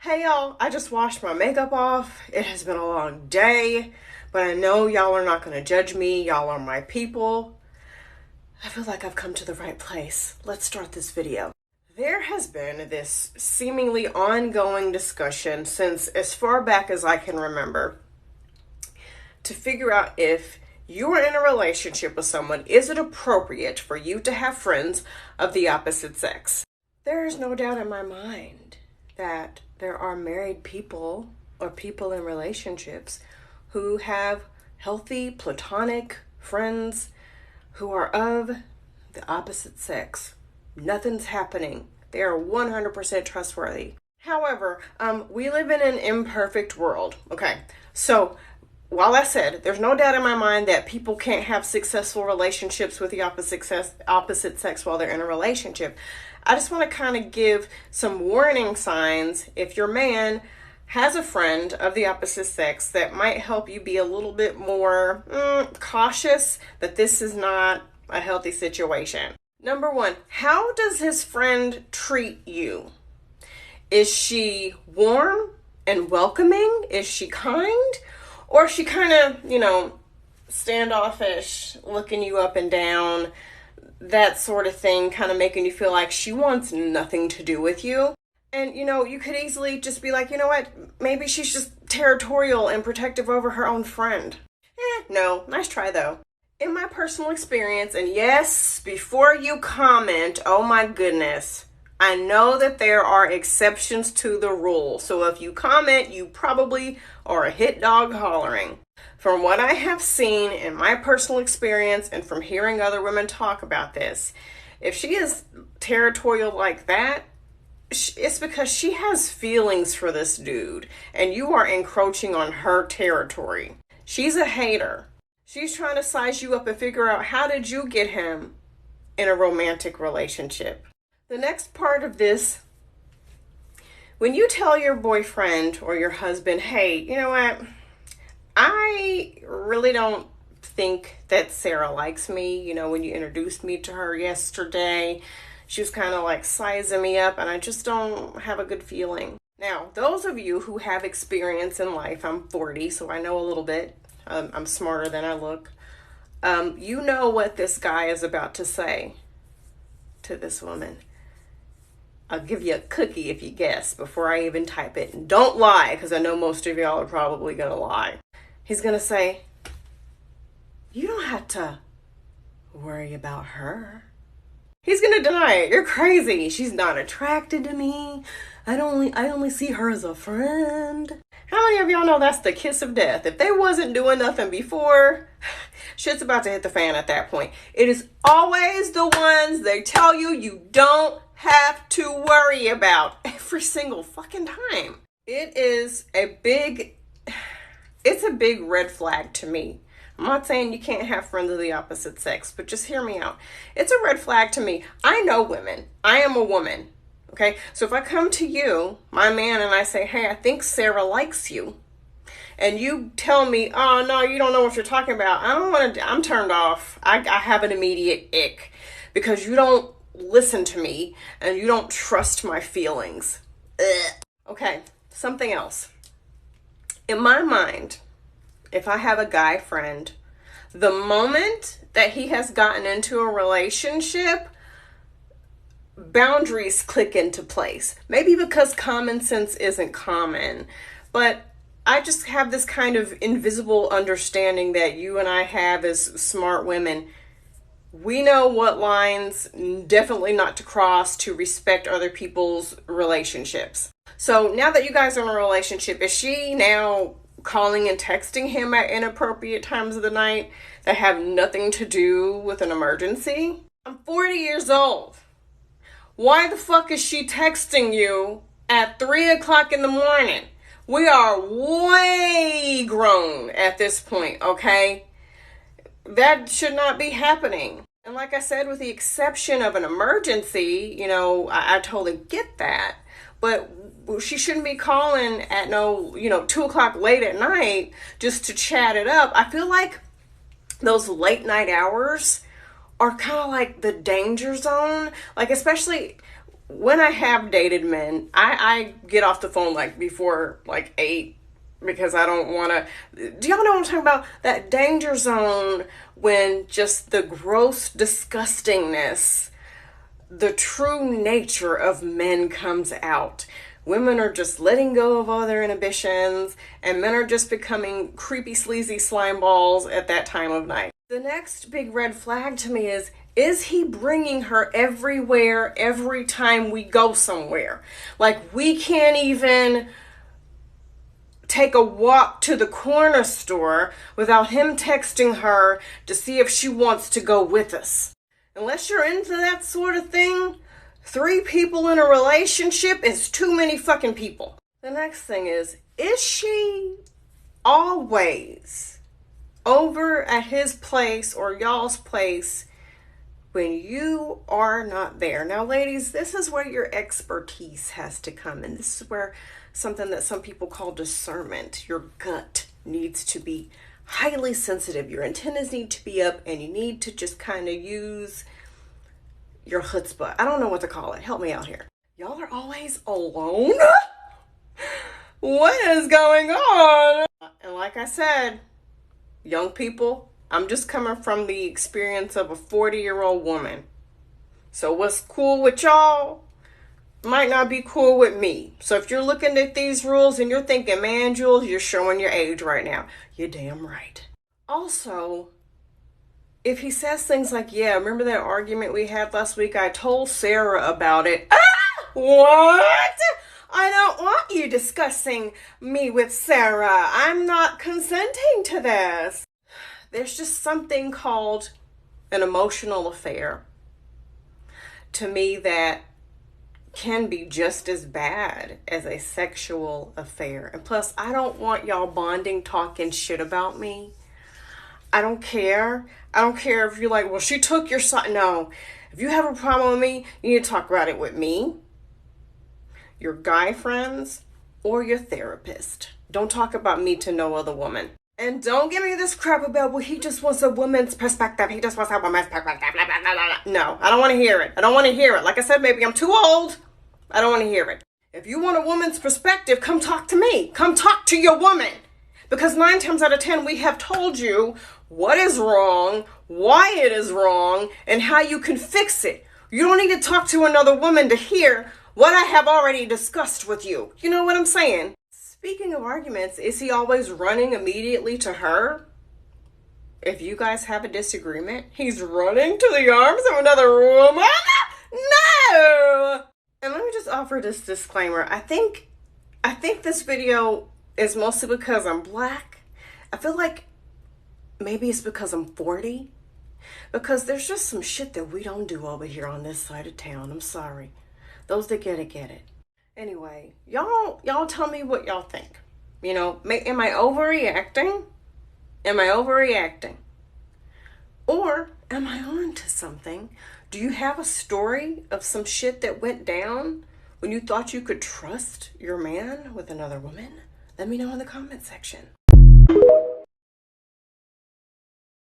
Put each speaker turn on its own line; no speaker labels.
Hey y'all, I just washed my makeup off. It has been a long day, but I know y'all are not going to judge me. Y'all are my people. I feel like I've come to the right place. Let's start this video. There has been this seemingly ongoing discussion since as far back as I can remember to figure out if you're in a relationship with someone, is it appropriate for you to have friends of the opposite sex? There is no doubt in my mind that there are married people or people in relationships who have healthy platonic friends who are of the opposite sex. Nothing's happening. They are 100% trustworthy. However, we live in an imperfect world. Okay, so while I said there's no doubt in my mind that people can't have successful relationships with the opposite sex while they're in a relationship, I just want to kind of give some warning signs if your man has a friend of the opposite sex that might help you be a little bit more cautious that this is not a healthy situation. Number one, how does his friend treat you? Is she warm and welcoming? Is she kind? Or is she kind of, standoffish, looking you up and down, that sort of thing, kind of making you feel like she wants nothing to do with you? And, you could easily just be like, you know what, maybe she's just territorial and protective over her own friend. No, nice try though. In my personal experience, and yes, before you comment, oh my goodness, I know that there are exceptions to the rule. So if you comment, you probably are a hit dog hollering. From what I have seen in my personal experience and from hearing other women talk about this, if she is territorial like that, it's because she has feelings for this dude and you are encroaching on her territory. She's a hater. She's trying to size you up and figure out, how did you get him in a romantic relationship? The next part of this, when you tell your boyfriend or your husband, hey, you know what, I really don't think that Sarah likes me. When you introduced me to her yesterday, she was kind of like sizing me up and I just don't have a good feeling. Now, those of you who have experience in life, I'm 40, so I know a little bit. I'm smarter than I look. You know what this guy is about to say to this woman. I'll give you a cookie if you guess before I even type it. And don't lie, because I know most of y'all are probably going to lie. He's going to say, you don't have to worry about her. He's going to deny it. You're crazy. She's not attracted to me. I only see her as a friend. How many of y'all know that's the kiss of death? If they wasn't doing nothing before, shit's about to hit the fan at that point. It is always the ones they tell you don't have to worry about every single fucking time. It's a big red flag to me. I'm not saying you can't have friends of the opposite sex, but just hear me out. It's a red flag to me. I know women. I am a woman. Okay? So if I come to you, my man, and I say, hey, I think Sarah likes you, and you tell me, oh, no, you don't know what you're talking about, I'm turned off. I have an immediate ick because you don't listen to me and you don't trust my feelings. Ugh. Okay, something else. In my mind, if I have a guy friend, the moment that he has gotten into a relationship, boundaries click into place. Maybe because common sense isn't common, but I just have this kind of invisible understanding that you and I have as smart women. We know what lines definitely not to cross to respect other people's relationships. So now that you guys are in a relationship, is she now calling and texting him at inappropriate times of the night that have nothing to do with an emergency? I'm 40 years old. Why the fuck is she texting you at 3 o'clock in the morning? We are way grown at this point, okay? That should not be happening. And like I said, with the exception of an emergency, I totally get that. But she shouldn't be calling at 2 o'clock late at night just to chat it up. I feel like those late night hours are kind of like the danger zone. Like, especially when I have dated men, I get off the phone like before like 8 because I don't want to. Do y'all know what I'm talking about? That danger zone when just the gross disgustingness, the true nature of men comes out. Women are just letting go of all their inhibitions, and men are just becoming creepy, sleazy slime balls at that time of night. The next big red flag to me is he bringing her everywhere, every time we go somewhere? Like, we can't even take a walk to the corner store without him texting her to see if she wants to go with us. Unless you're into that sort of thing, 3 people in a relationship is too many fucking people. The next thing is she always over at his place or y'all's place when you are not there? Now, ladies, this is where your expertise has to come in. This is where something that some people call discernment, your gut, needs to be highly sensitive. Your antennas need to be up, and you need to just kind of use your chutzpah. I don't know what to call it. Help me out here. Y'all are always alone? What is going on? And like I said, young people, I'm just coming from the experience of a 40-year-old woman. So what's cool with y'all might not be cool with me. So if you're looking at these rules and you're thinking, man, Jules, you're showing your age right now, you're damn right. Also, if he says things like, yeah, remember that argument we had last week? I told Sarah about it. What? I don't want you discussing me with Sarah. I'm not consenting to this. There's just something called an emotional affair to me that can be just as bad as a sexual affair. And plus, I don't want y'all bonding, talking shit about me. I don't care. I don't care if you're like, well, she took your son. No. If you have a problem with me, you need to talk about it with me, your guy friends, or your therapist. Don't talk about me to no other woman. And don't give me this crap about, well, he just wants a woman's perspective. He just wants a woman's perspective. Blah, blah, blah, blah. No, I don't want to hear it. I don't want to hear it. Like I said, maybe I'm too old. I don't want to hear it. If you want a woman's perspective, come talk to me. Come talk to your woman. Because 9 times out of 10, we have told you what is wrong, why it is wrong, and how you can fix it. You don't need to talk to another woman to hear what I have already discussed with you. You know what I'm saying? Speaking of arguments, is he always running immediately to her? If you guys have a disagreement, he's running to the arms of another woman? No! And let me just offer this disclaimer. I think this video is mostly because I'm black. I feel like maybe it's because I'm 40. Because there's just some shit that we don't do over here on this side of town. I'm sorry. Those that get it, get it. Anyway, y'all tell me what y'all think. You know, am I overreacting? Am I overreacting? Or am I on to something? Do you have a story of some shit that went down when you thought you could trust your man with another woman? Let me know in the comment section.